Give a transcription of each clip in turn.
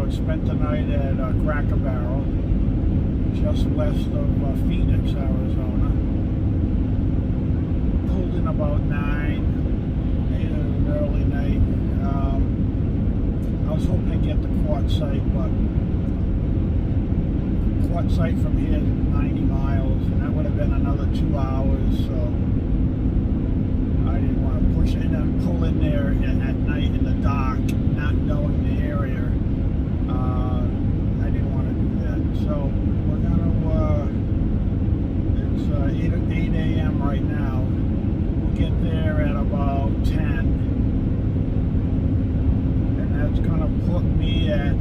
spent the night at Cracker Barrel, just west of Phoenix, Arizona. Pulled in about 9, made it an early night. I was hoping to get the quartzite, but quartzite from here is 90 miles, and that would have been another 2 hours, so I didn't want to push it and then pull in there at night in the dark, not knowing the area. I didn't want to do that. So we're gonna, it's 8 a.m. right now. We'll get there at about 10. And that's gonna put me at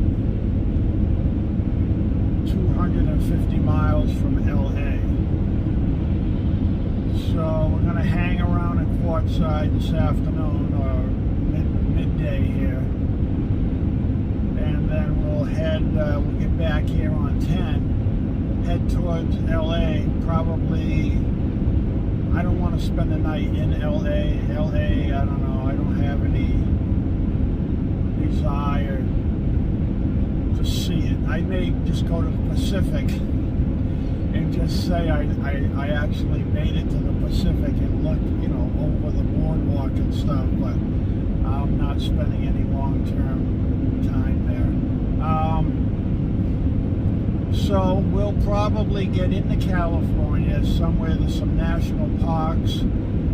250 miles from LA. So we're gonna hang around at Quartzsite this afternoon, or midday here, and then we'll head. We'll get back here on 10. Head towards LA. Probably. I don't want to spend the night in LA. LA. I don't know. I don't have any desire to see it. I may just go to the Pacific and just say I actually made it to the Pacific and looked, over the boardwalk and stuff, but I'm not spending any long-term time there. So we'll probably get into California somewhere. There's some national parks.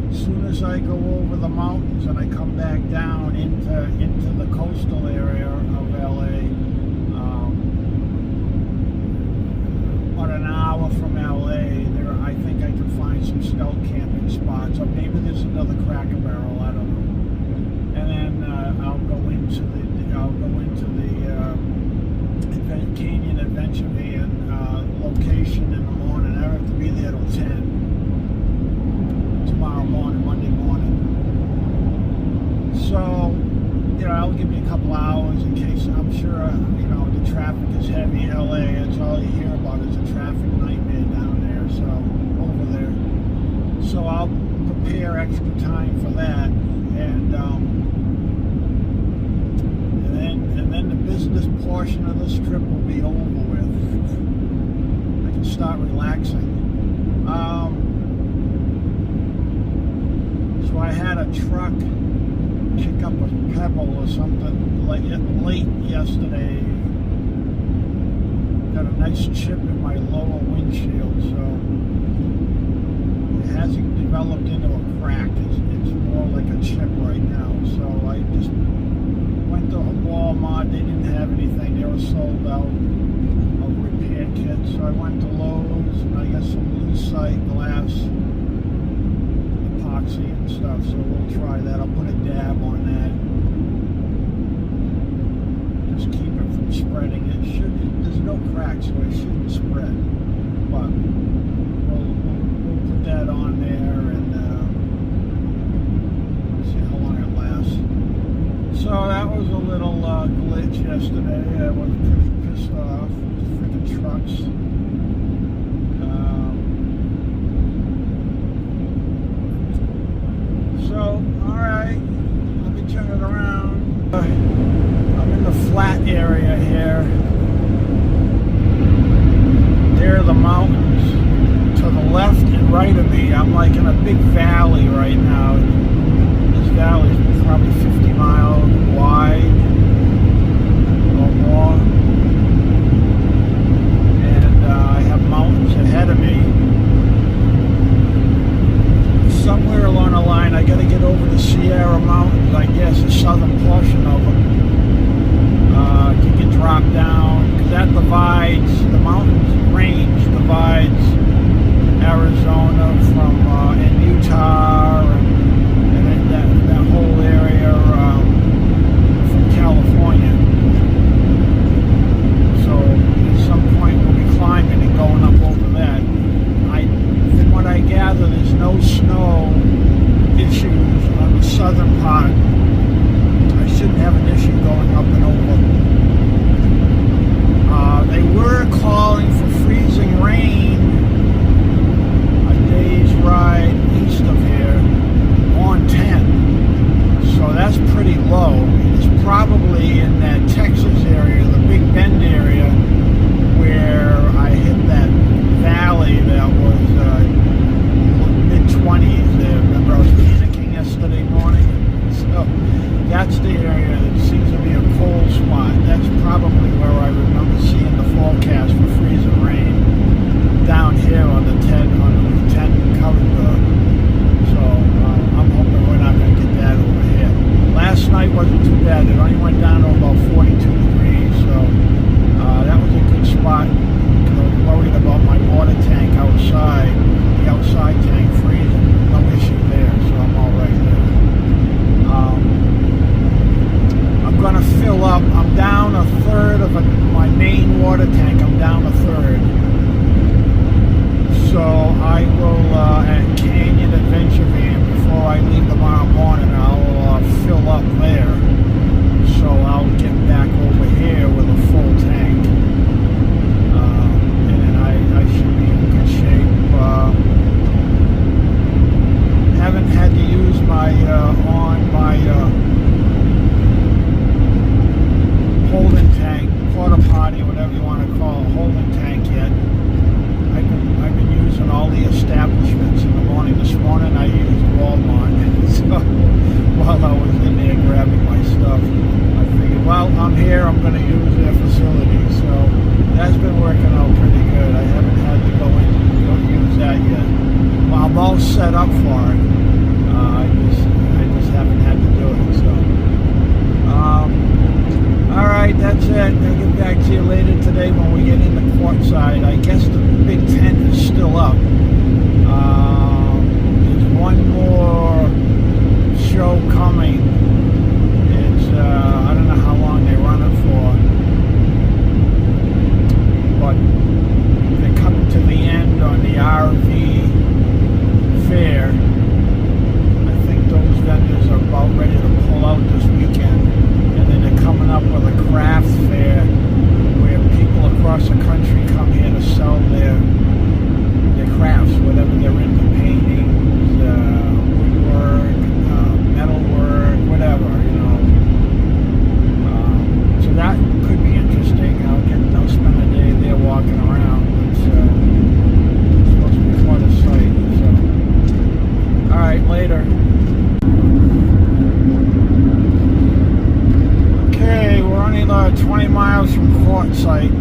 As soon as I go over the mountains and I come back down into the coastal area of LA, about an hour from LA, I think I can find some scout camping spots, or maybe there's another Cracker Barrel. I don't know. And then I'll go into the Canyon Adventure Van location in the morning. I have to be there till 10 tomorrow morning, Monday morning. So, I'll give me a couple hours in case. I'm sure, the traffic is heavy. LA, that's all you hear about is a traffic nightmare down there, so, over there. So I'll prepare extra time for that, and then the business portion of this trip will be over with. I can start relaxing. So I had a truck kick up a pebble or something late yesterday. Got a nice chip in my lower windshield, so it hasn't developed into a crack. It's more like a chip right now. So I just went to Walmart. They didn't have anything. They were sold out of repair kits. So I went to Lowe's and I got some lucite glass epoxy and stuff. So we'll try that. I'll put a dab on that. Just keep it from spreading. There's no crack, so it shouldn't spread. But we'll put that on there and see how long it lasts. So that was a little glitch yesterday. I was pretty pissed off. Freaking trucks. So, alright. Let me turn it around. I'm in the flat area here. There are the mountains to the left and right of me. I'm like in a big valley right now. This valley is probably 50 miles wide or more. And I have mountains ahead of me. Somewhere along the line, I got to get over the Sierra Mountains, I guess, the southern portion of them. To get dropped down, because that divides, the mountains range divides Arizona from and Utah and that whole area from to you later today when we get into Quartzsite. I guess the big tent is still up. There's one more show coming. It's I don't know how long they run it for, but they're coming to the end on the RV fair. I think those vendors are about ready to pull out this weekend, and then they're coming up with a craft fair where people across the country come here to sell their crafts, whatever they're into, paintings, woodwork, metalwork, whatever, you know. So that could be interesting. I'll spend a day there walking around. It's supposed to be quite a sight. So, all right, later. Okay, we're only 20 miles from Quartzsite.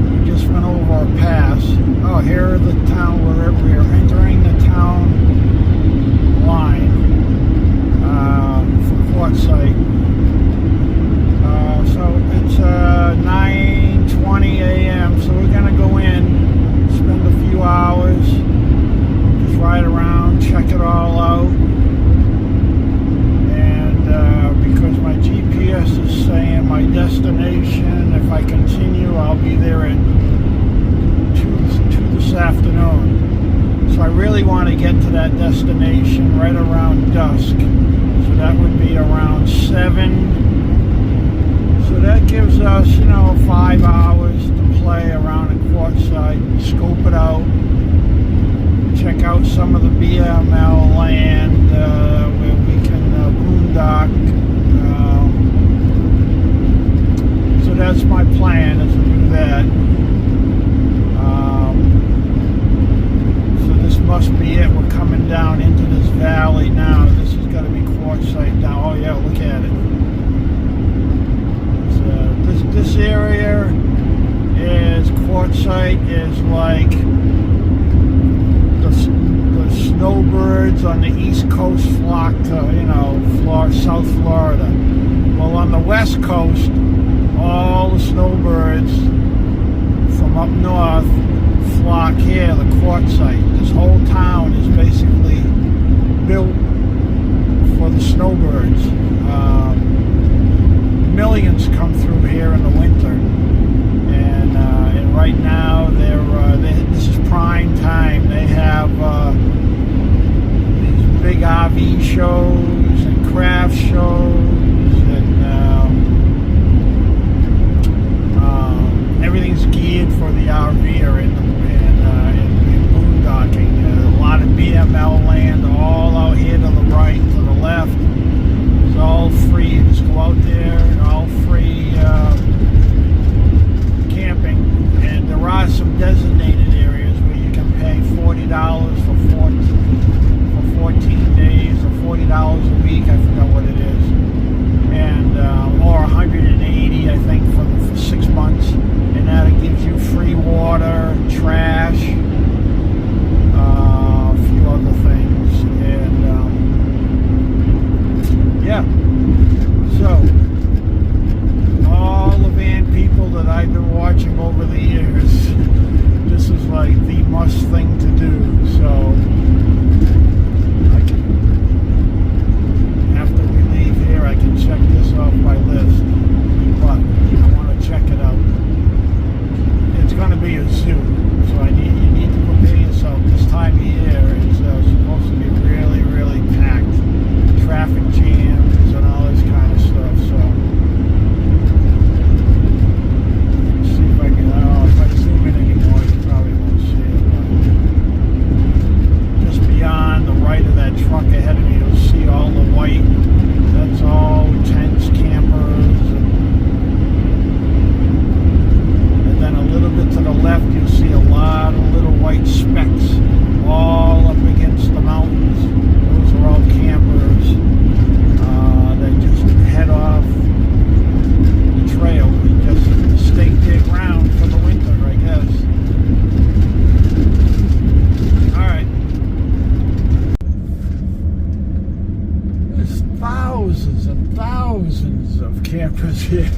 We just went over a pass. Oh, here are the town. We're entering the town line for Quartzsite. So it's 9:20 a.m. So we're gonna go in, spend a few hours, just ride around, check it all out. And because my GPS is saying my destination, if I continue, I'll be there at 2 this afternoon. So I really want to get to that destination right around dusk. So that would be around 7. So that gives us, 5 hours to play around in Quartzsite, scope it out, check out some of the BML land where we can boondock. So that's my plan, is to do that. So this must be it. We're coming down into this valley now. This has got to be Quartzsite down. Oh yeah, look at it. This area is Quartzsite is like the snowbirds on the East Coast flock to, South Florida. Well, on the West Coast, all the snowbirds from up north flock here, the Quartzsite. This whole town is basically built for the snowbirds. Millions come through here in the winter, and right now this is prime time. They have these big RV shows and craft shows, and everything's geared for the RVer in boondocking. A lot of BML land all out here to the right, to the left. It's all free. You just go out there, and all free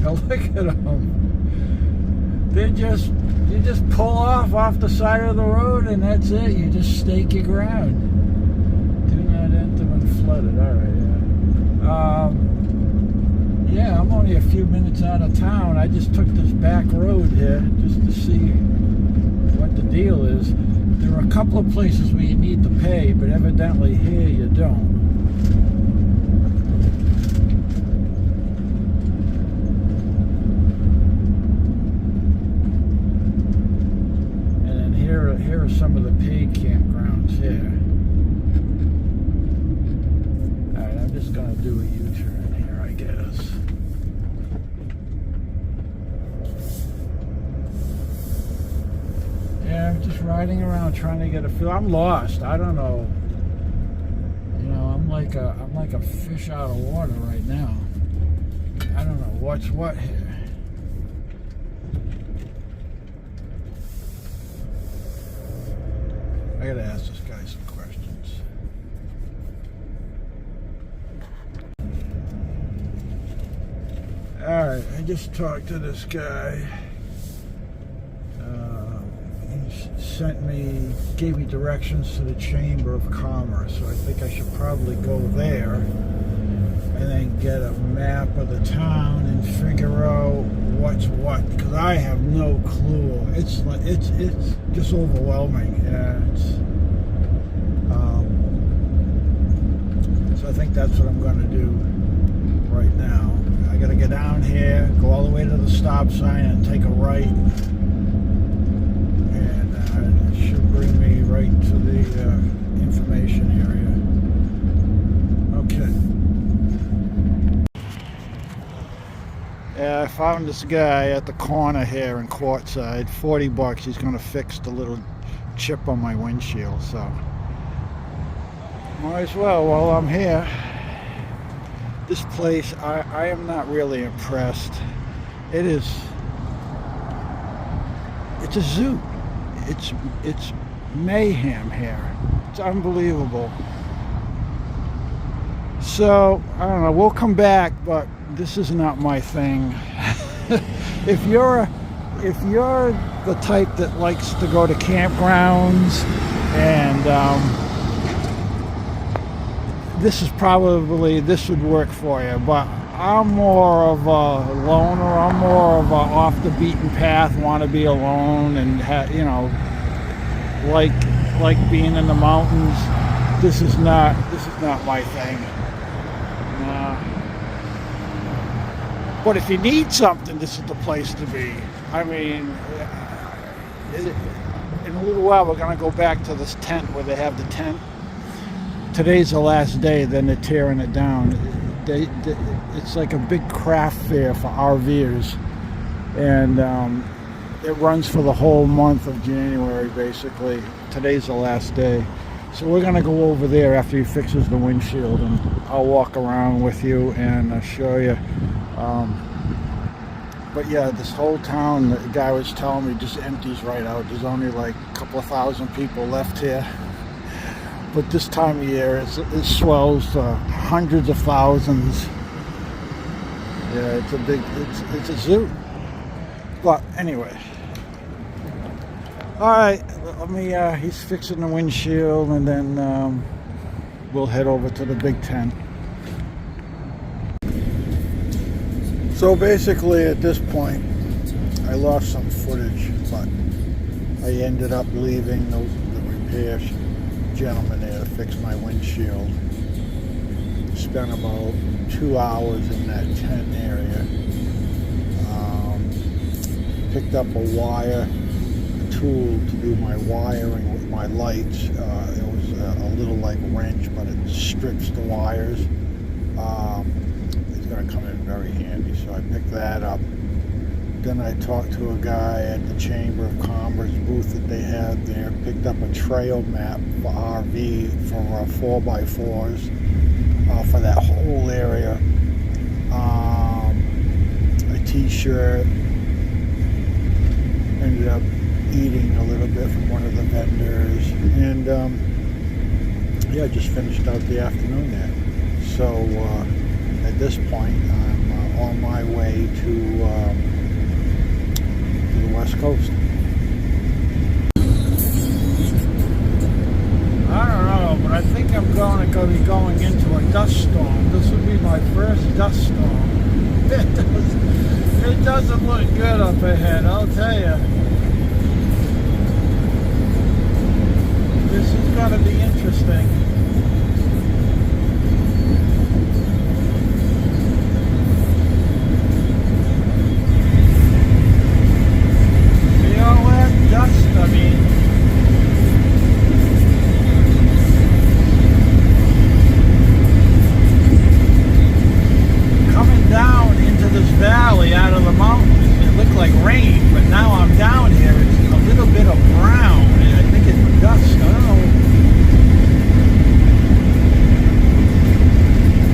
America. Look at them. You just pull off the side of the road, and that's it. You just stake your ground. Do not enter when flooded. All right, yeah. Yeah, I'm only a few minutes out of town. I just took this back road here just to see what the deal is. There are a couple of places where you need to pay, but evidently here you don't. Here are some of the paid campgrounds here. Alright, I'm just going to do a U-turn here, I guess. Yeah, I'm just riding around trying to get a feel. I'm lost. I don't know. You know, I'm like a fish out of water right now. I don't know what's what here. I gotta ask this guy some questions. Alright, I just talked to this guy. He gave me directions to the Chamber of Commerce, so I think I should probably go there and then get a map of the town and figure out what's what, because I have no clue. It's just overwhelming. Yeah, so I think that's what I'm going to do right now. I got to get down here, go all the way to the stop sign, and take a right, and it should bring me right to the information area. Okay. Yeah, I found this guy at the corner here in Quartzside. $40. He's going to fix the little chip on my windshield, so might as well while I'm here. This place, I am not really impressed. It's a zoo. It's mayhem here. It's unbelievable. So I don't know, we'll come back, but this is not my thing. If you're the type that likes to go to campgrounds and this would work for you, but I'm more of a loner. I'm more of a off the beaten path, want to be alone, and like being in the mountains. This is not my thing. But if you need something, this is the place to be. I mean, in a little while we're gonna go back to this tent where they have the tent. Today's the last day, then they're tearing it down. It's like a big craft fair for RVers, and it runs for the whole month of January, basically. Today's the last day. So we're going to go over there after he fixes the windshield, and I'll walk around with you and show you. But yeah, this whole town, the guy was telling me, just empties right out. There's only like a couple of thousand people left here. But this time of year, it swells to hundreds of thousands. Yeah, it's a zoo. But anyway. Alright, he's fixing the windshield, and then we'll head over to the big tent. So basically at this point, I lost some footage, but I ended up leaving the repair gentleman there to fix my windshield. Spent about 2 hours in that tent area. Picked up a tool to do my wiring with my lights. It was a little like wrench, but it strips the wires. It's going to come in very handy, so I picked that up. Then I talked to a guy at the Chamber of Commerce booth that they had there, picked up a trail map for RV for 4x4s for that whole area. A t-shirt. Ended up eating a little bit from one of the vendors, and just finished out the afternoon there. So at this point I'm on my way to the West Coast. I don't know, but I think I'm going to be going into a dust storm. This will be my first dust storm. It doesn't look good up ahead, I'll tell you. This is going to be interesting. See all that dust? I mean, down into this valley out of the mountains. It looked like rain, but now I'm down here. It's a little bit of brown, and I think it's dust. I don't know.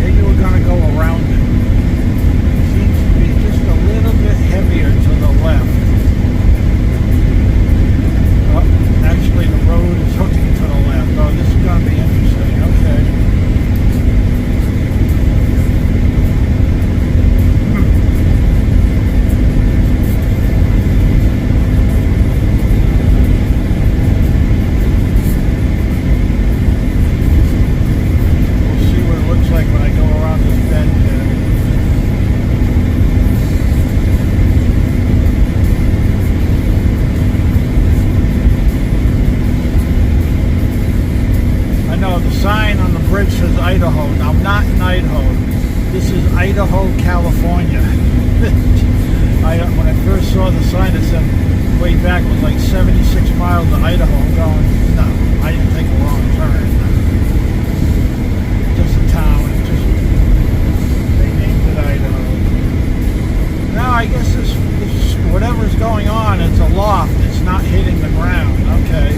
Maybe we're going to go around it. It seems to be just a little bit heavier to the left. Oh, actually, the road is hooking to the left. Oh, this is going to be interesting. Okay. Bridge says Idaho. Now, I'm not in Idaho. This is Idaho, California. When I first saw the sign, it said way back was like 76 miles to Idaho. I'm going, no, I didn't take a wrong turn. Just a town. They named it Idaho. Now, I guess this whatever's going on, it's aloft. It's not hitting the ground. Okay.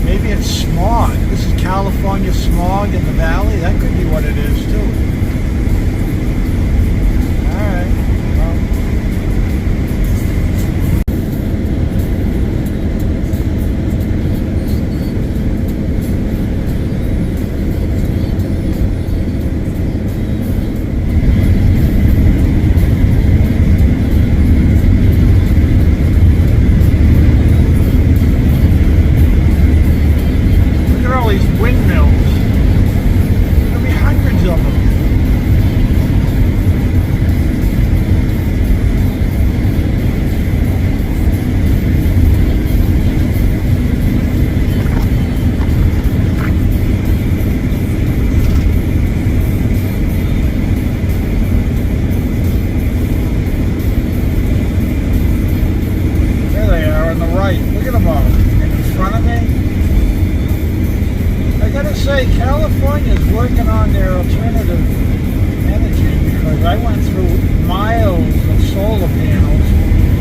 Maybe it's smog. This is California smog in the valley. That could be what it is, too. All right. California's working on their alternative energy, because I went through miles of solar panels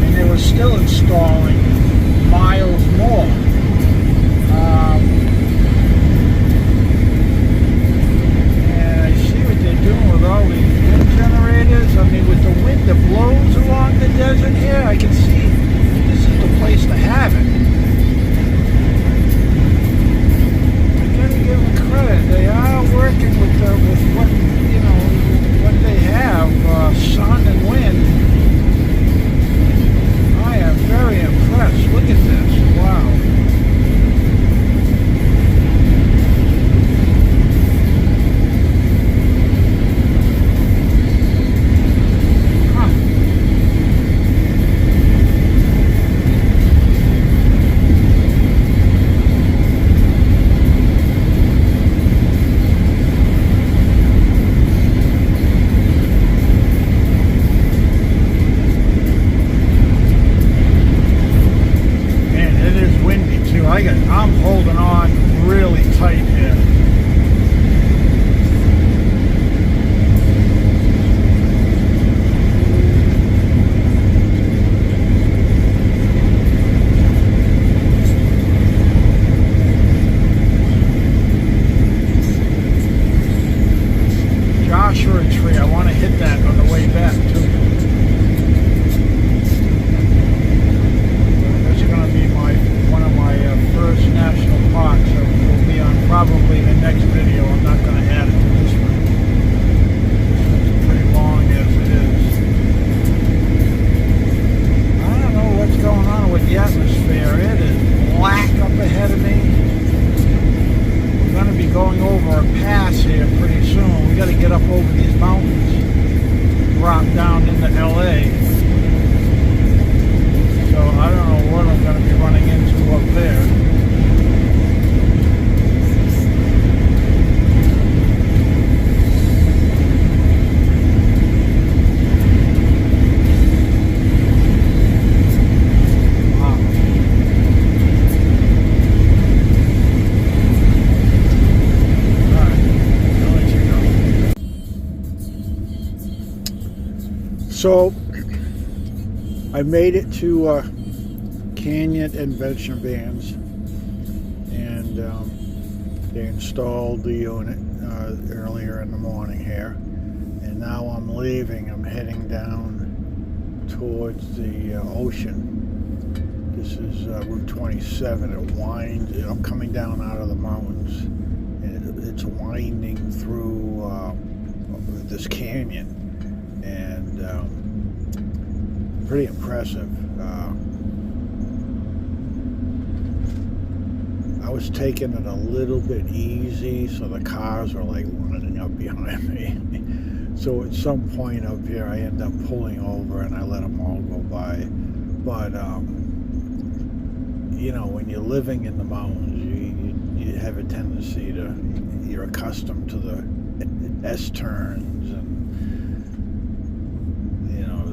and they were still installing miles more. And I see what they're doing with all these wind generators. I mean, with the wind that blows along the desert here, I can see this is the place to have it. Give them credit. They are working with what, you know, what they have, sun and wind. I am very impressed. Look at this. Wow. So I made it to Canyon Adventure Vans, and they installed the unit earlier in the morning here, and now I'm leaving. I'm heading down towards the ocean. This is Route 27. It winds. I'm coming down out of the mountains, and it's winding through this canyon, and pretty impressive. I was taking it a little bit easy, so the cars were like running up behind me. So at some point up here, I end up pulling over and I let them all go by. But you know, when you're living in the mountains, you have a tendency to, you're accustomed to the S-turns and, you know,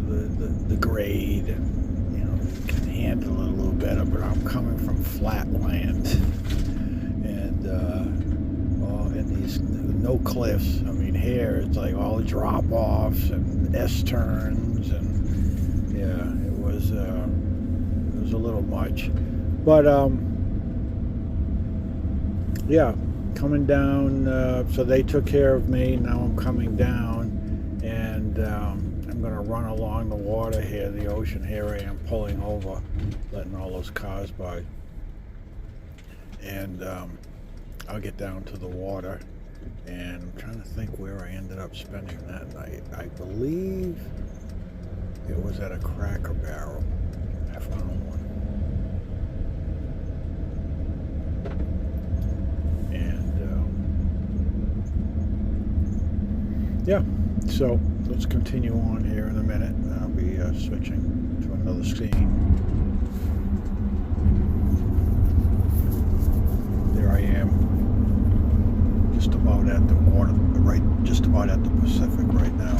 the grade, and, you know, you can handle it a little better. But I'm coming from flat land, and and these no cliffs. I mean, here it's like all drop-offs and S-turns, and yeah, it was a little much. But yeah, coming down. So they took care of me. Now I'm coming down, and I'm gonna run along the water here, the ocean. Here I am pulling over, letting all those cars by, and I'll get down to the water. And I'm trying to think where I ended up spending that night. I believe it was at a Cracker Barrel. I found one. Yeah, so let's continue on here in a minute. I'll be switching to another scene. There I am, just about at the water, just about at the Pacific right now.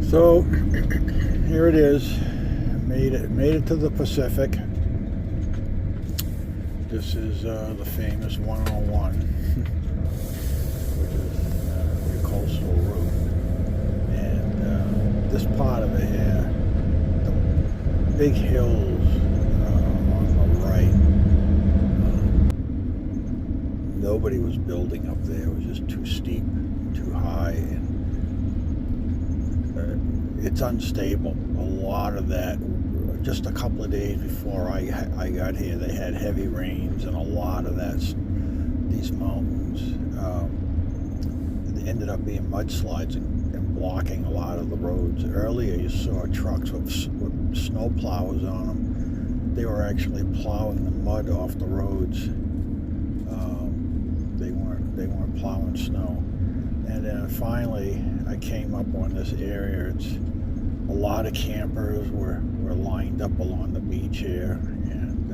So here it is. Made it to the Pacific. This is the famous 101, which is the coastal route. And this part of it here, the big hills on the right, nobody was building up there. It was just too steep, too high, and it's unstable. A lot of that. Just a couple of days before I got here, they had heavy rains, and a lot of these mountains they ended up being mudslides and blocking a lot of the roads. Earlier, you saw trucks with snow plowers on them. They were actually plowing the mud off the roads. They weren't plowing snow. And then finally, I came up on this area. It's a lot of campers were lined up along the beach here, and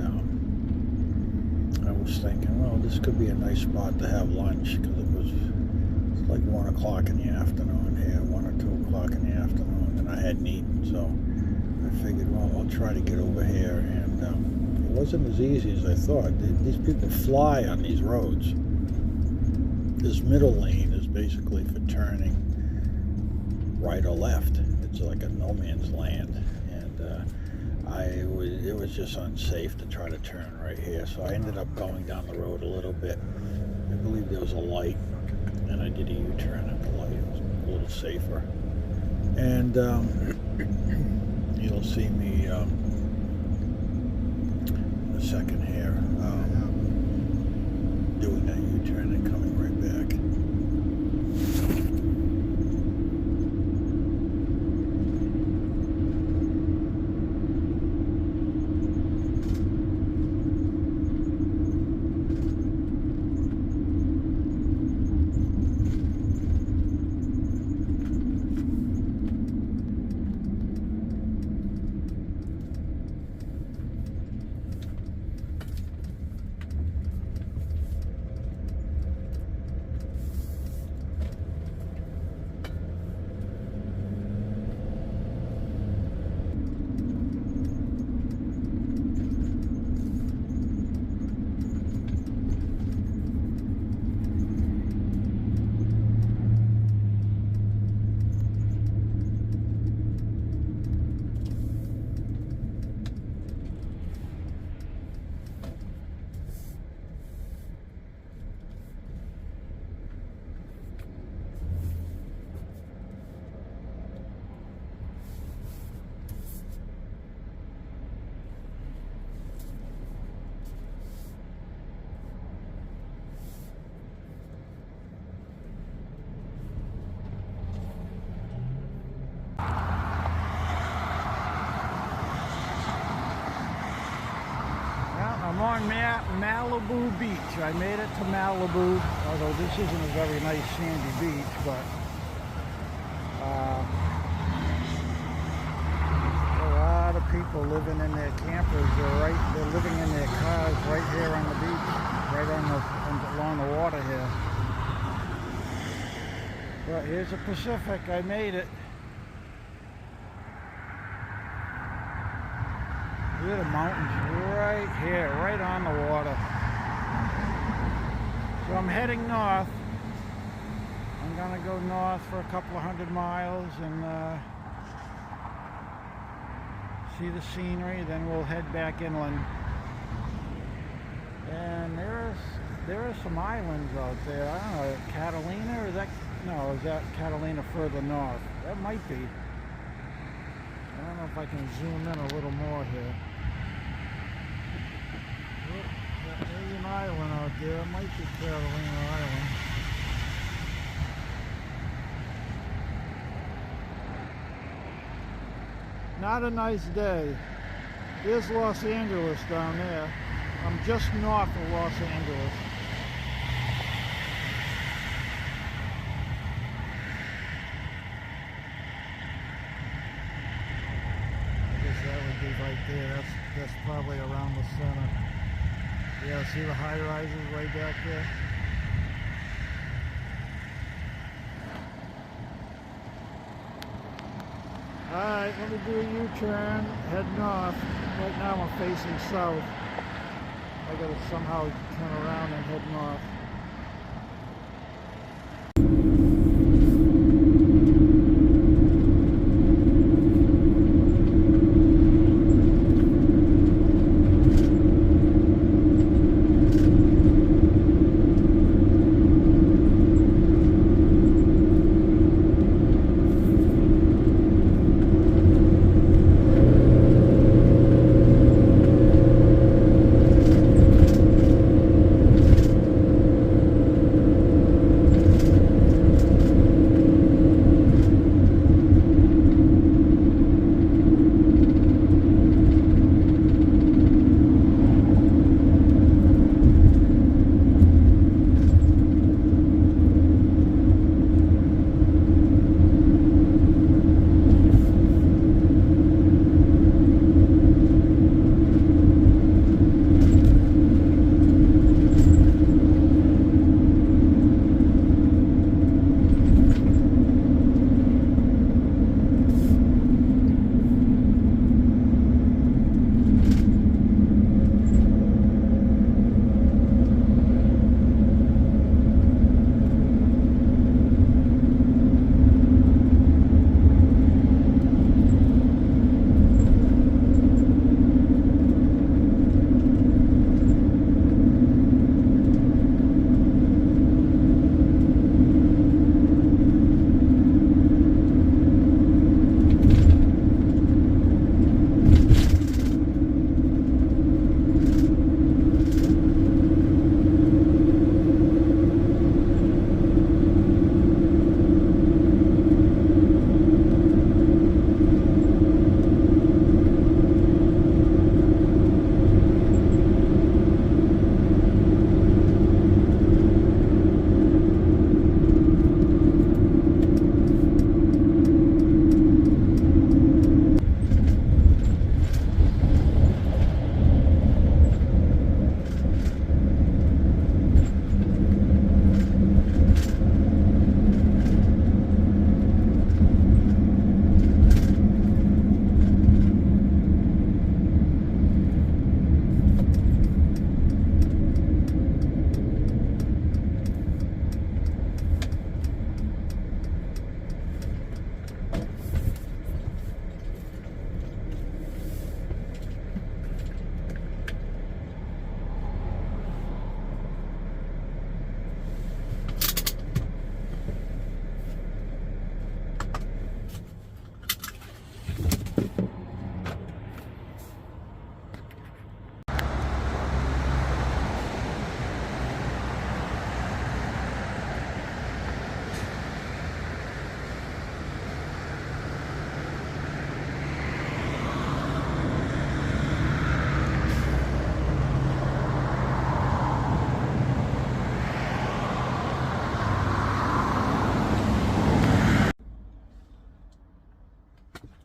I was thinking, well, this could be a nice spot to have lunch, because it's like 1 o'clock in the afternoon here, 1 or 2 o'clock in the afternoon, and I hadn't eaten, so I figured, well, I'll try to get over here, and it wasn't as easy as I thought. These people fly on these roads. This middle lane is basically for turning right or left. It's like a no man's land, and it was just unsafe to try to turn right here. So I ended up going down the road a little bit. I believe there was a light, and I did a U-turn at the light. It was a little safer. And you'll see me in a second here doing that U-turn and coming right back. on Malibu Beach. I made it to Malibu, although this isn't a very nice sandy beach, but a lot of people living in their campers. They're living in their cars right here on the beach, right along the water here. But here's the Pacific. I made it. Here are the mountains right here, right on the water. So I'm heading north. I'm gonna go north for a couple of 100 miles and see the scenery. Then we'll head back inland. And there are some islands out there. I don't know, Catalina, or is that? No, is that Catalina further north? That might be. I don't know if I can zoom in a little more here. There's an island out there. It might be Catalina Island. Not a nice day. There's Los Angeles down there. I'm just north of Los Angeles. That would be right there. That's probably around the center. Yeah, see the high rises right back there? Alright, let me do a U-turn, head north. Right now I'm facing south. I gotta somehow turn around and head north.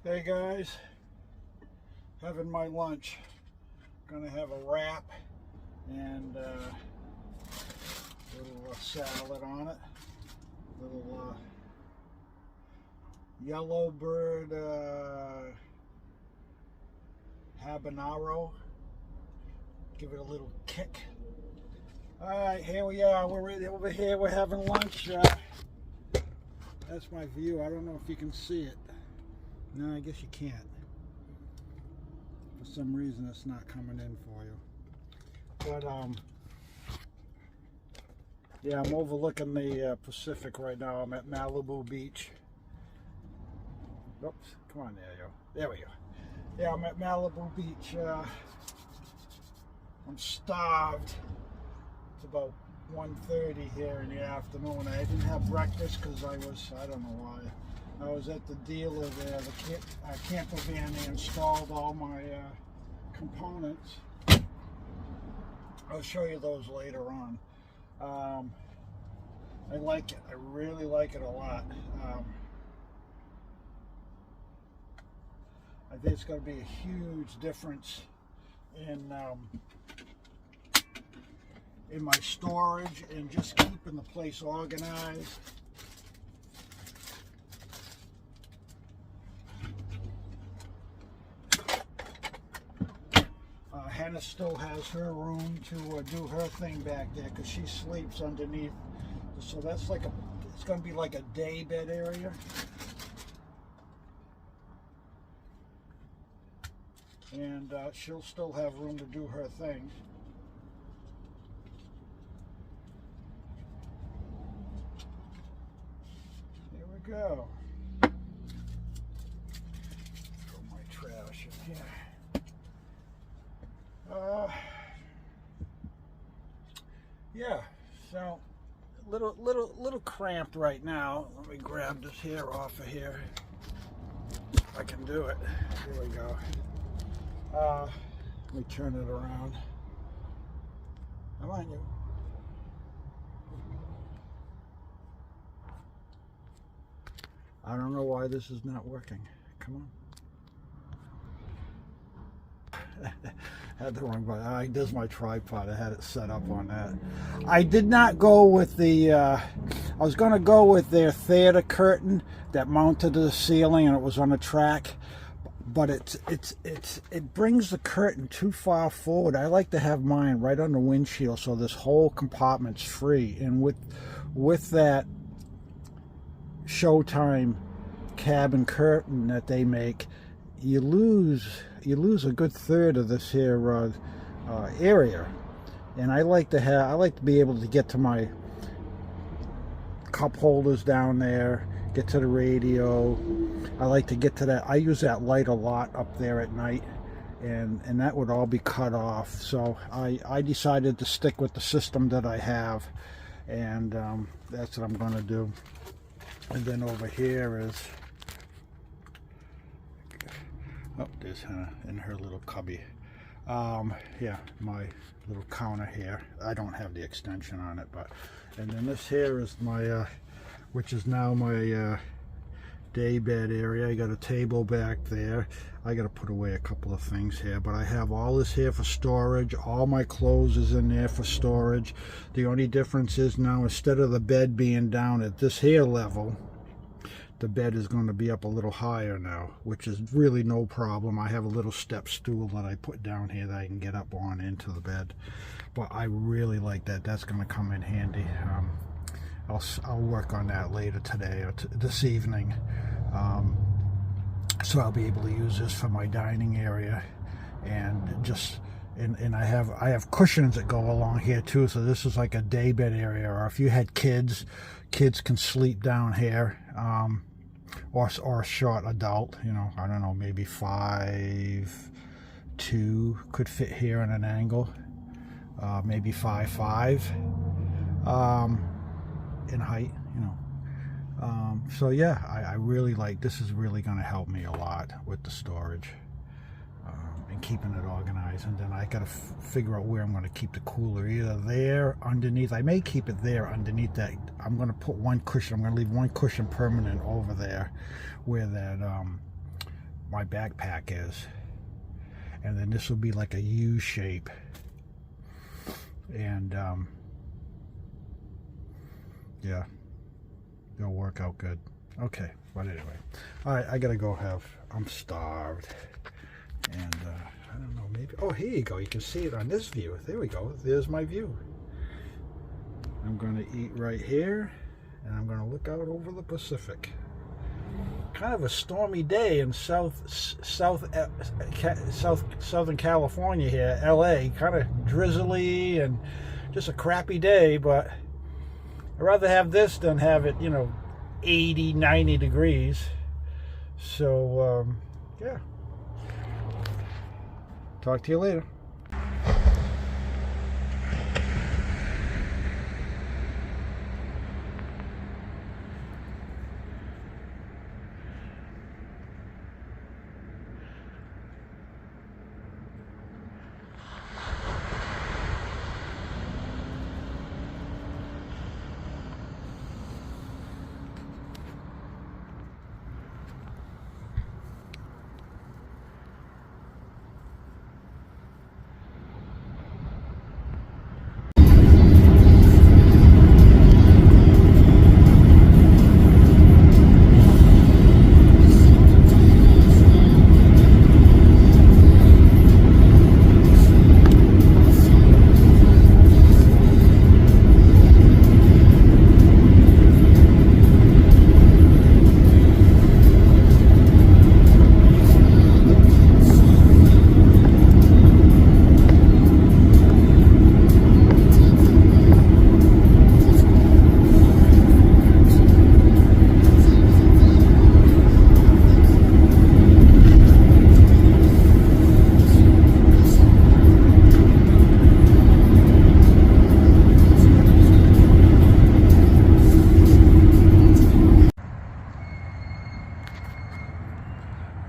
Hey guys, having my lunch. Gonna have a wrap and a little salad on it. Little yellow bird habanero. Give it a little kick. All right, here we are. We're right over here. We're having lunch. That's my view. I don't know if you can see it. No, I guess you can't. For some reason, it's not coming in for you. But yeah, I'm overlooking the Pacific right now. I'm at Malibu Beach. Oops, come on there, yo. There we go. Yeah, I'm at Malibu Beach. I'm starved. It's about 1:30 here in the afternoon. I didn't have breakfast because I don't know why. I was at the dealer there, the camper van. They installed all my components. I'll show you those later on. I like it. I really like it a lot. I think it's going to be a huge difference in my storage and just keeping the place organized. Hannah still has her room to do her thing back there because she sleeps underneath. So that's like it's going to be like a day bed area. And she'll still have room to do her thing. Here we go. Throw my trash in here. Yeah, so little cramped right now. Let me grab this hair off of here. If I can do it. Here we go. Let me turn it around. Come on, you. I don't know why this is not working. Come on. Had the wrong button. This is my tripod. I had it set up on that. I did not go with the I was going to go with their theater curtain that mounted to the ceiling and it was on a track, but it brings the curtain too far forward. I like to have mine right on the windshield so this whole compartment's free, and with that Showtime cabin curtain that they make, you lose a good third of this here area. And I like to be able to get to my cup holders down there, get to the radio. I like to get to that. I use that light a lot up there at night, and that would all be cut off. So I decided to stick with the system that I have, and that's what I'm going to do. And then over here is, oh, there's Hannah in her little cubby. Yeah, my little counter here. I don't have the extension on it, but, and then this here is my, which is now my day bed area. I got a table back there. I got to put away a couple of things here, but I have all this here for storage. All my clothes is in there for storage. The only difference is now, instead of the bed being down at this here level, the bed is going to be up a little higher now, which is really no problem. I have a little step stool that I put down here that I can get up on into the bed. But I really like that. That's going to come in handy. I'll work on that later today or this evening. So I'll be able to use this for my dining area, and I have cushions that go along here too. So this is like a day bed area, or if you had kids can sleep down here. Or a short adult, you know, I don't know, maybe 5'2" could fit here in an angle, maybe 5'5" in height, you know. So yeah, I really like, this is really going to help me a lot with the storage and keeping it organized. And then I got to figure out where I'm going to keep the cooler, either there underneath. I may keep it there underneath that. I'm going to put one cushion. I'm going to leave one cushion permanent over there where that my backpack is. And then this will be like a U shape. And yeah, it'll work out good. Okay, but anyway, all right, I gotta go I'm starved. And I don't know, maybe, oh, here you go, you can see it on this view. There we go, there's my view. I'm gonna eat right here, and I'm gonna look out over the Pacific. Kind of a stormy day in Southern California here, LA. Kind of drizzly and just a crappy day, but I'd rather have this than have it, 80, 90 degrees. So, yeah. Talk to you later.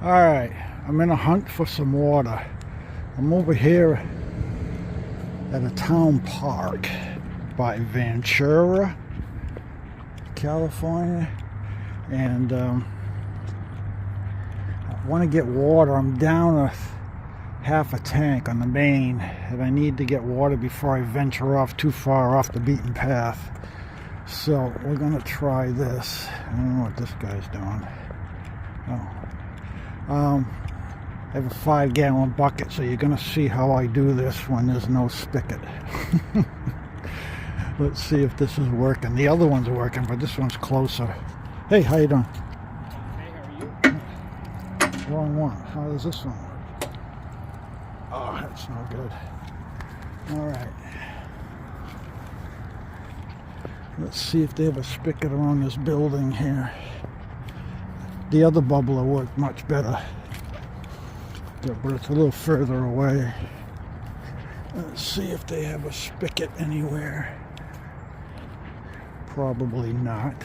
Alright, I'm in a hunt for some water. I'm over here at a town park by Ventura, California, and I want to get water. I'm down half a tank on the main, and I need to get water before I venture off too far off the beaten path. So we're going to try this. I don't know what this guy's doing. Oh. I have a 5-gallon bucket, so you're going to see how I do this when there's no spigot. Let's see if this is working. The other one's working, but this one's closer. Hey, how you doing? Hey, how are you? Wrong one. How does this one work? Oh, that's no good. All right. Let's see if they have a spigot around this building here. The other bubbler worked much better, but it's a little further away. Let's see if they have a spigot anywhere. Probably not.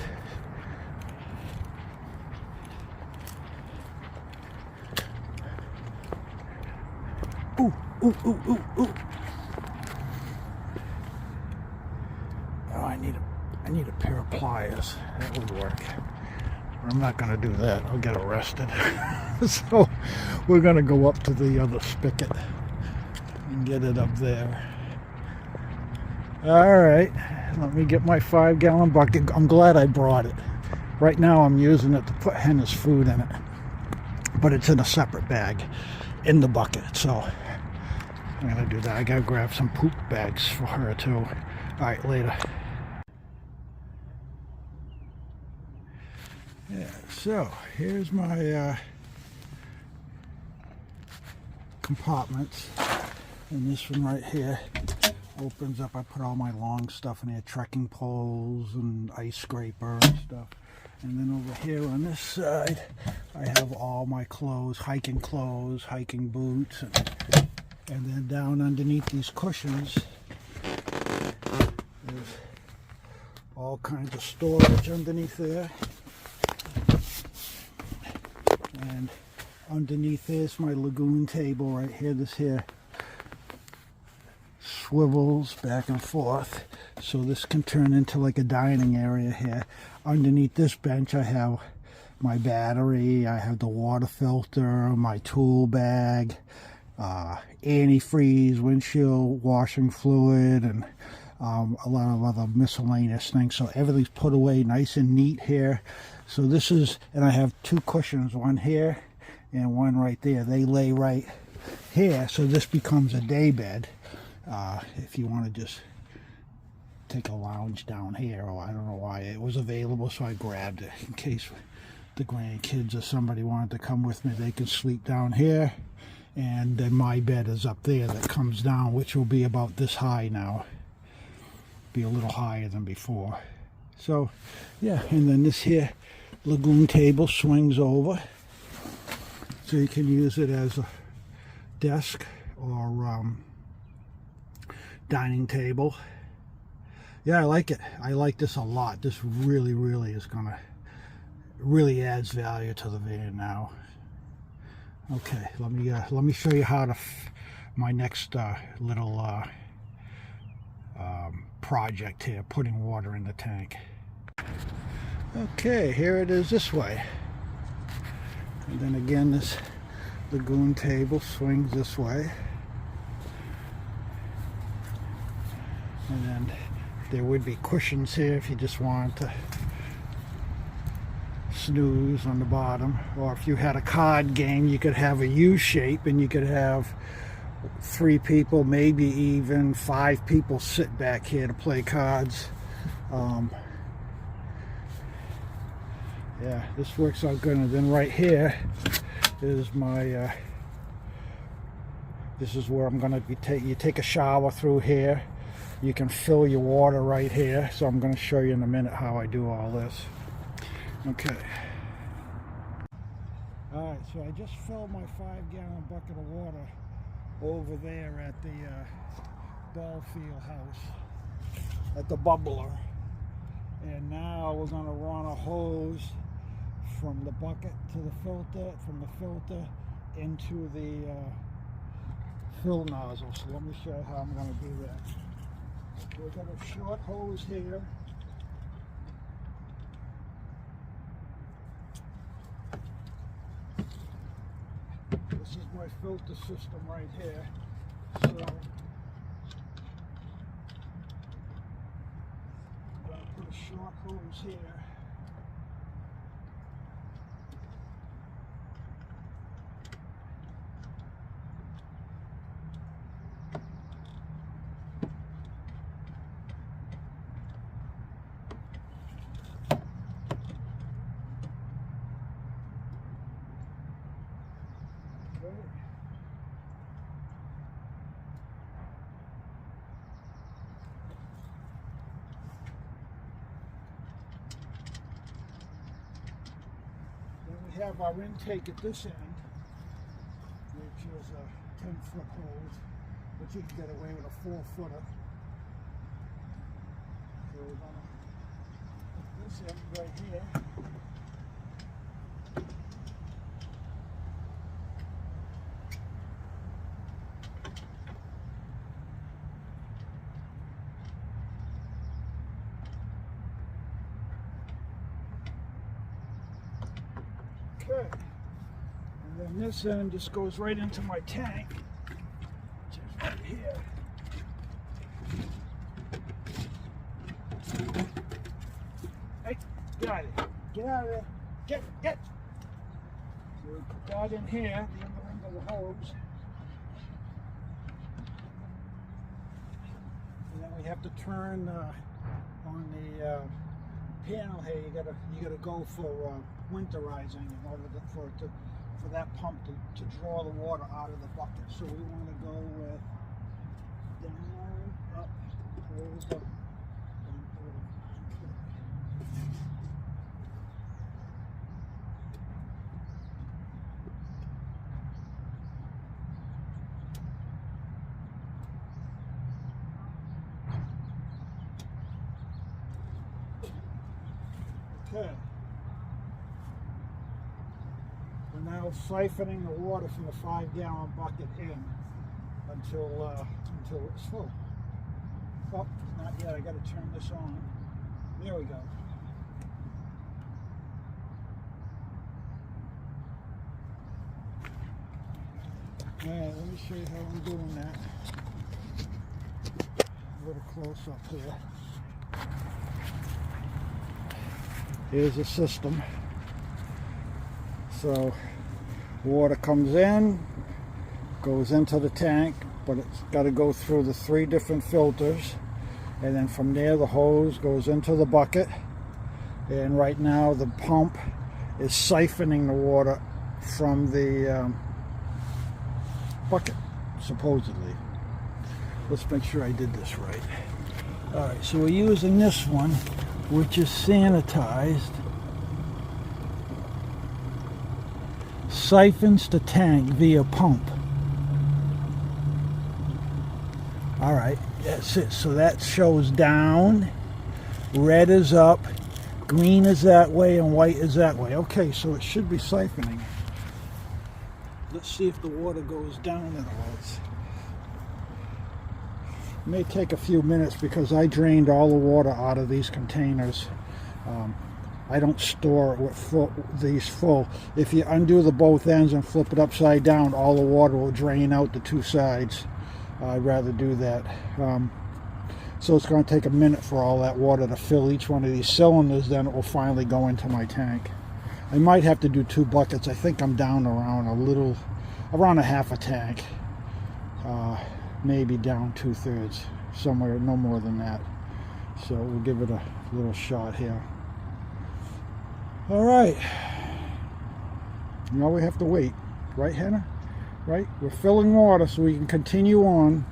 Ooh, ooh, ooh, ooh, ooh. Oh, I need a pair of pliers. That would work. I'm not going to do that. I'll get arrested. So we're going to go up to the other spigot and get it up there. All right. Let me get my 5-gallon bucket. I'm glad I brought it. Right now I'm using it to put Henna's food in it. But it's in a separate bag in the bucket. So I'm going to do that. I got to grab some poop bags for her too. All right, later. Yeah, so here's my compartments, and this one right here opens up. I put all my long stuff in here, trekking poles and ice scraper and stuff. And then over here on this side, I have all my clothes, hiking boots, and then down underneath these cushions, there's all kinds of storage underneath there. And underneath this, my lagoon table right here. This here swivels back and forth, so this can turn into like a dining area here. Underneath this bench, I have my battery, I have the water filter, my tool bag, antifreeze, windshield washing fluid, and a lot of other miscellaneous things. So everything's put away nice and neat here. So this is, and I have two cushions, one here and one right there. They lay right here, so this becomes a day bed. If you want to just take a lounge down here, or I don't know why it was available, so I grabbed it in case the grandkids or somebody wanted to come with me. They can sleep down here, and then my bed is up there that comes down, which will be about this high now, be a little higher than before. So yeah, and then this here lagoon table swings over, so you can use it as a desk or dining table. Yeah, I like it. I like this a lot. This really is gonna really adds value to the van now. Okay, let me show you how to my next little project here, putting water in the tank. Okay, here it is this way, and then again this lagoon table swings this way, and then there would be cushions here if you just wanted to snooze on the bottom, or if you had a card game, you could have a U shape and you could have 3 people, maybe even 5 people sit back here to play cards. Yeah, this works out good. And then right here is my this is where I'm going to be you take a shower through here. You can fill your water right here, so I'm going to show you in a minute how I do all this. Okay. Alright, so I just filled my 5-gallon bucket of water over there at the ball field house, at the bubbler. And now we're going to run a hose from the bucket to the filter, from the filter into the fill nozzle. So let me show you how I'm going to do that. We've got a short hose here. This is my filter system right here. So I'm going to put a short hose here. We have our intake at this end, which is a 10-foot hose, but you can get away with a 4-footer. So we're going to put this end right here. Okay, and then this end just goes right into my tank, which is right here. Hey, get out of there. Get out of there. Get. So we put that in here, the other end of the hose. And then we have to turn on the panel here. You gotta go for winterizing in order for that pump to draw the water out of the bucket. So we want to go with down, up, hold up, and over. Okay. We're now siphoning the water from the 5-gallon bucket in until it's full. Oh, not yet. I got to turn this on. There we go. me show you how I'm doing that. A little close up here. Here's the system. So water comes in, goes into the tank, but it's got to go through the 3 different filters, and then from there the hose goes into the bucket, and right now the pump is siphoning the water from the bucket, supposedly. Let's make sure I did this right. Alright, so we're using this one, which is sanitized. Siphons the tank via pump. Alright, that's it. So that shows down, red is up, green is that way, and white is that way. Okay, so it should be siphoning. Let's see if the water goes down at all. It may take a few minutes because I drained all the water out of these containers. I don't store it with these full. If you undo the both ends and flip it upside down, all the water will drain out the 2 sides. I'd rather do that. So it's going to take a minute for all that water to fill each one of these cylinders, then it will finally go into my tank. I might have to do 2 buckets. I think I'm down around around a half a tank. Maybe down 2/3, somewhere, no more than that. So we'll give it a little shot here. All right. Now we have to wait, right, Hannah? Right? We're filling water so we can continue on.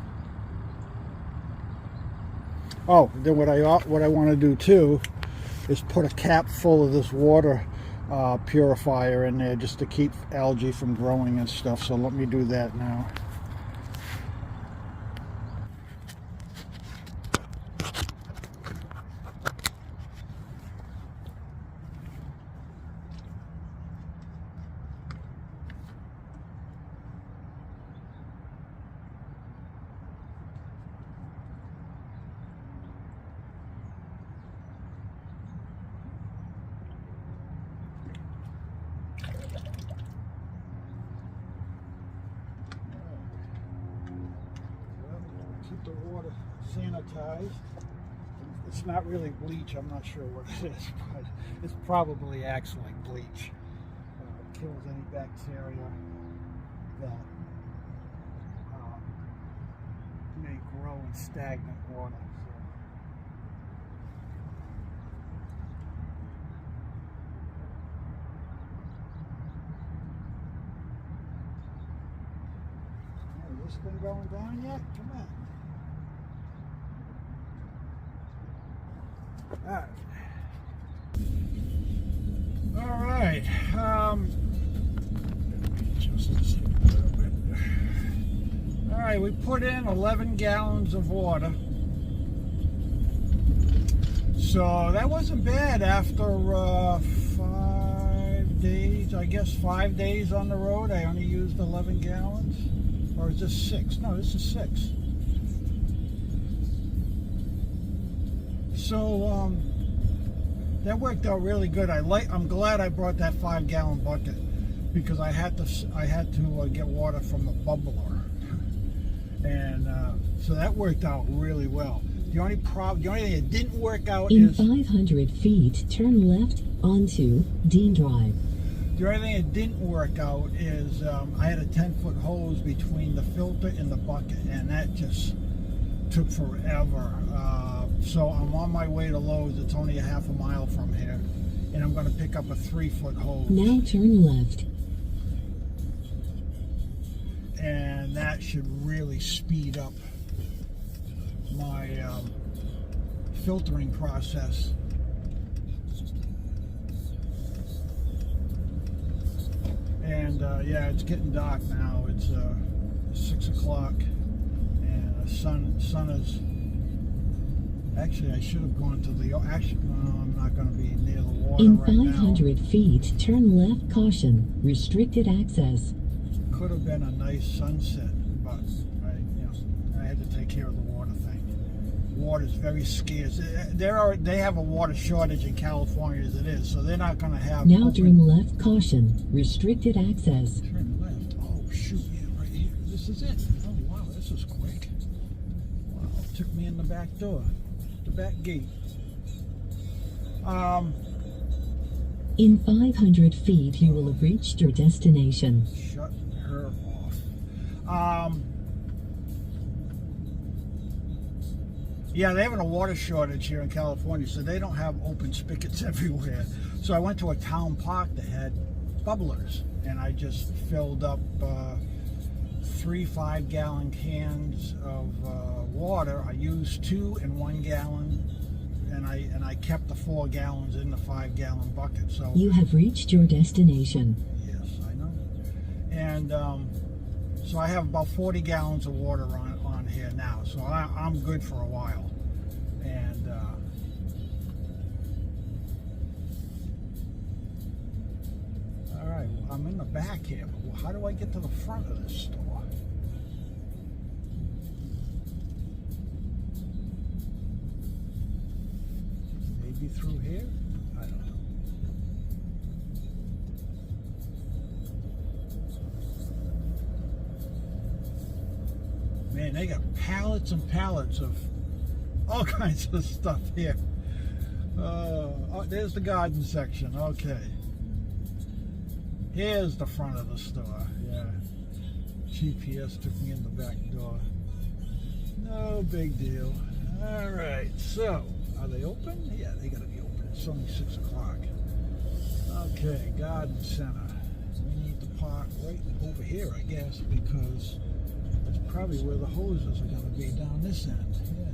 Oh, then what I want to do too is put a cap full of this water purifier in there just to keep algae from growing and stuff. So let me do that now. Keep the water sanitized. It's not really bleach, I'm not sure what it is, but it's probably acts like bleach. It kills any bacteria that may grow in stagnant water. Has this been going down yet? Come on. All right. Just this here a little bit. All right, we put in 11 gallons of water. So that wasn't bad after 5 days. I guess 5 days on the road. I only used 11 gallons. Or is this 6? No, this is 6. So that worked out really good. I'm glad I brought that 5-gallon bucket because I had to get water from the bubbler, and so that worked out really well. The only thing that didn't work out in is 500 feet, turn left onto Dean Drive. The only thing that didn't work out is I had a 10-foot hose between the filter and the bucket, and that just took forever. So I'm on my way to Lowe's. It's only a half a mile from here, and I'm going to pick up a 3-foot hose. Now turn left. And that should really speed up my filtering process. And yeah, it's getting dark now. It's 6 o'clock, and the sun is. Actually, I should have gone to the. Actually, no, I'm not going to be near the water in right now. In 500 feet, turn left. Caution, restricted access. Could have been a nice sunset, but I had to take care of the water thing. Water's very scarce. They have a water shortage in California as it is, so they're not going to have. Now turn left. Caution, restricted access. Turn left. Oh shoot! Yeah, right here. This is it. Oh wow, this is quick. Wow, it took me in the back door, the back gate. In 500 feet, you will have reached your destination. Shut her off. Yeah, they're having a water shortage here in California, so they don't have open spigots everywhere. So I went to a town park that had bubblers, and I just filled up 3 5-gallon cans of water. I used 2 in 1 gallon, and I kept the 4 gallons in the 5-gallon bucket. So You have reached your destination. yes, I know. And so I have about 40 gallons of water on here now, so I'm good for a while. And all right, I'm in the back here, but how do I get to the front of this store? Maybe through here? I don't know. Man, they got pallets and pallets of all kinds of stuff here. Oh, there's the garden section. Okay. Here's the front of the store. Yeah. GPS took me in the back door. No big deal. All right. So, are they open? Yeah, they gotta be open. It's only 6 o'clock. Okay, garden center. We need to park right over here, I guess, because that's probably where the hoses are gonna be, down this end. Yeah.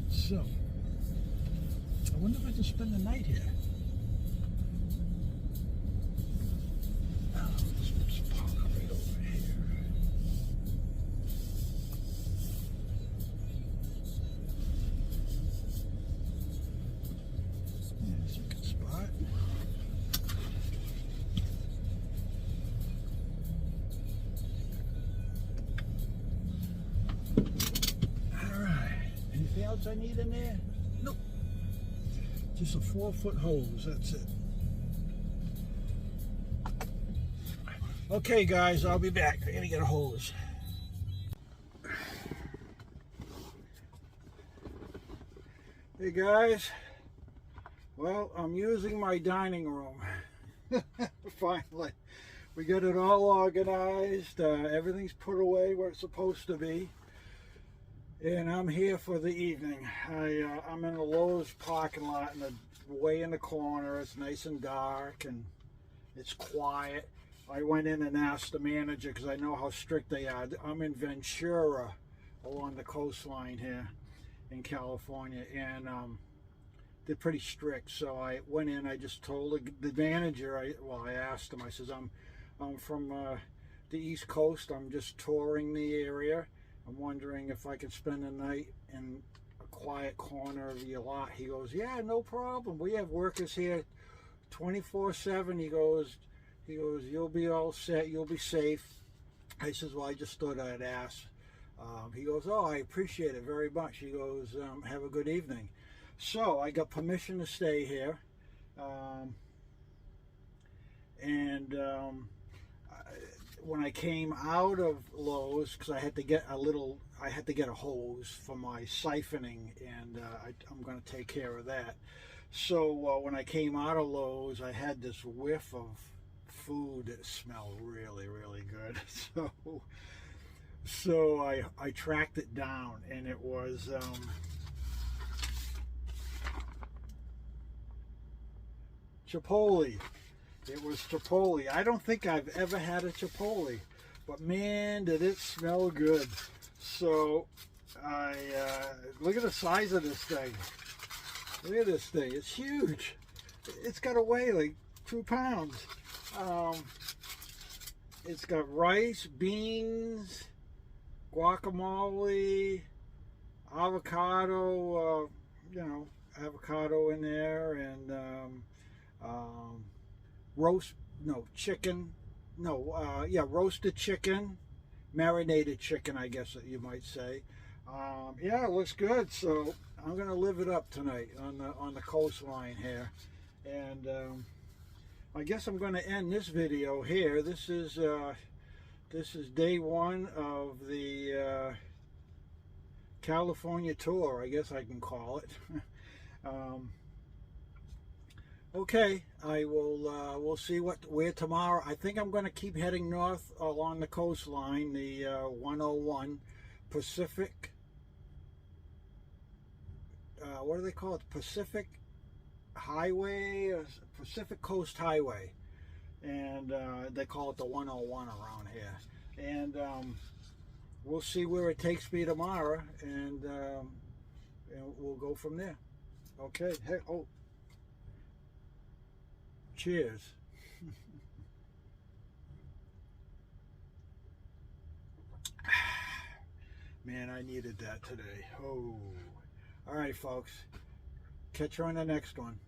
So, I wonder if I can spend the night here. Let's park right over here. Yeah, it's a good spot. All right. Anything else I need in there? Nope. Just a 4-foot hose. That's it. Okay, guys, I'll be back. I gotta get a hose. Hey, guys. Well, I'm using my dining room. Finally. We got it all organized. Everything's put away where it's supposed to be. And I'm here for the evening. I'm in a Lowe's parking lot, way in the corner. It's nice and dark, and it's quiet. I went in and asked the manager, because I know how strict they are. I'm in Ventura, along the coastline here in California, and they're pretty strict. So I went in, I just told the manager, I asked him, I says, I'm from the East Coast. I'm just touring the area. I'm wondering if I could spend the night in a quiet corner of your lot. He goes, yeah, no problem. We have workers here 24/7. He goes, you'll be all set. You'll be safe. I says, well, I just thought I'd ask. He goes, oh, I appreciate it very much. He goes, have a good evening. So I got permission to stay here. When I came out of Lowe's, because I had to get a hose for my siphoning, and I'm going to take care of that. So when I came out of Lowe's, I had this whiff of food that smelled really, really good. So I tracked it down, and it was Chipotle. It was Chipotle. I don't think I've ever had a Chipotle, but man, did it smell good. So look at the size of this thing. Look at this thing. It's huge. It's got to weigh like 2 pounds. It's got rice, beans, guacamole, avocado, avocado in there, and roasted chicken, marinated chicken, I guess that you might say. Yeah, it looks good. So I'm gonna live it up tonight on the coastline here, and I guess I'm gonna end this video here. This is This is day one of the California tour, I guess I can call it. Okay, I will. We'll see where tomorrow. I think I'm going to keep heading north along the coastline, the 101 Pacific. What do they call it? Pacific Highway, or Pacific Coast Highway, and they call it the 101 around here. And we'll see where it takes me tomorrow, and we'll go from there. Okay. Hey, oh, cheers. Man, I needed that today. Oh, all right, folks. Catch you on the next one.